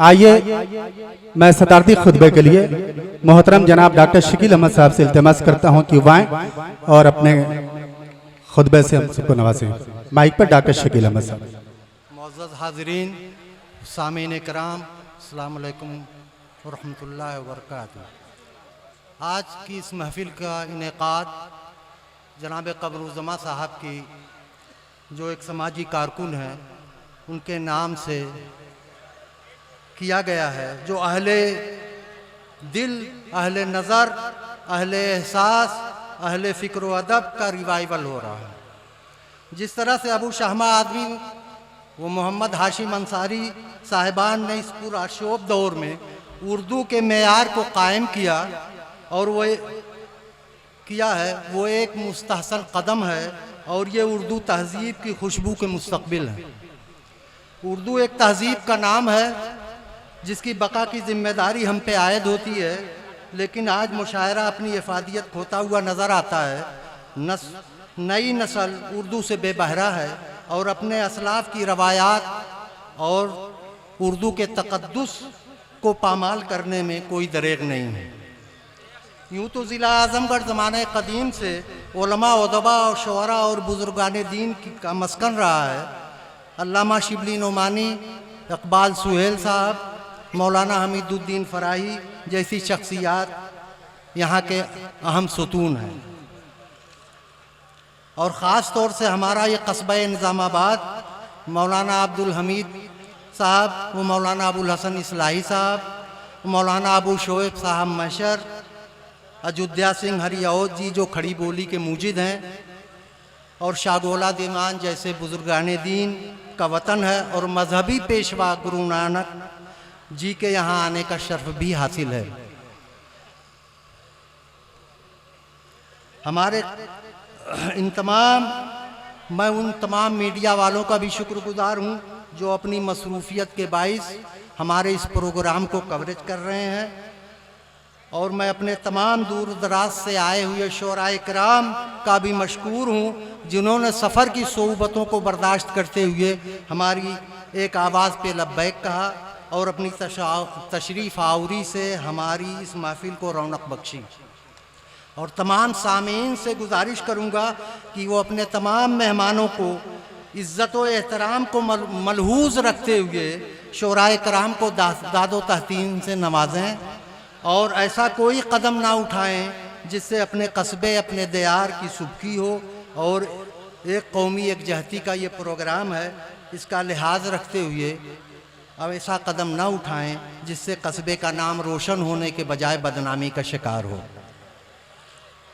आइए मैं सदारती खुतबे के लिए मोहतरम जनाब डॉक्टर शकील अहमद साहब से इल्तिमास करता हूं कि वह आएं और अपने खुतबे से हम सबको नवाजें। माइक पर डॉक्टर शकील अहमद साहब। मुअज़्ज़ज़ हाज़रीन, सामीन कराम, अस्सलाम वालेकुम व रहमतुल्लाहि व बरकातुहू। आज की इस महफिल का इनेकाद जनाब क़मरुज़्ज़मा साहब की, जो एक समाजी कारकुन हैं, उनके नाम से किया गया है, जो अहले दिल, अहले नज़र, अहले एहसास, अहले फ़िक्र व अदब का रिवाइवल हो रहा है। जिस तरह से अबू शहमा आदमी वो मोहम्मद हाशिम अंसारी साहिबान ने इस पूरा शोब दौर में उर्दू के मेयार को कायम किया और वो किया है, वो एक मुस्तहसन कदम है और ये उर्दू तहज़ीब की खुशबू के मुस्तक़बिल है। उर्दू एक तहज़ीब का नाम है जिसकी बका की ज़िम्मेदारी हम पे आयद होती है, लेकिन आज मुशायरा अपनी इफ़ादियत खोता हुआ नज़र आता है। नई नस्ल उर्दू से बेबहरा है और अपने असलाफ की रवायात और उर्दू के तक़द्दुस को पामाल करने में कोई दरेग नहीं है। यूँ तो ज़िला आज़मगढ़ ज़माने क़दीम से उलमा, उदबा और शुअरा और बुज़ुर्गान दीन का मस्कन रहा है। अल्लामा शिबली नोमानी, इक़बाल सुहेल साहब, मौलाना हमीदुद्दीन फ़राही जैसी शख्सियात यहाँ के अहम सुतून हैं। और ख़ास तौर से हमारा ये कस्बा निज़ामाबाद, मौलाना अब्दुल हमीद साहब, वो मौलाना अबुल हसन इस्लाही साहब, मौलाना अबू शोएब साहब मशर, अयोध्या सिंह हरियाओद जी जो खड़ी बोली के मूजिद हैं, और शागोला दीवान जैसे बुजुर्गान दीन का वतन है और मजहबी पेशवा गुरु नानक जी के यहाँ आने का शर्फ भी हासिल है। मैं उन तमाम मीडिया वालों का भी शुक्रगुजार हूँ जो अपनी मसरूफियत के बाइस हमारे इस प्रोग्राम को कवरेज कर रहे हैं। और मैं अपने तमाम दूर दराज से आए हुए शोराए किराम का भी मशकूर हूँ जिन्होंने सफ़र की सोबतों को बर्दाश्त करते हुए हमारी एक आवाज़ पे लब्बैक कहा और अपनी तशरीफ़ आवरी से हमारी इस महफिल को रौनक बख्शी। और तमाम सामीन से गुजारिश करूँगा कि वो अपने तमाम मेहमानों को इज़्ज़त व एहतराम को मलहूज़ रखते हुए शोराए किराम को दादो तहतीन से नवाजें और ऐसा कोई कदम ना उठाएं जिससे अपने कस्बे, अपने दयार की सुबकी हो। और एक कौमी एक जहती का ये प्रोग्राम है, इसका लिहाज रखते हुए अब ऐसा कदम ना उठाएं जिससे कस्बे का नाम रोशन होने के बजाय बदनामी का शिकार हो।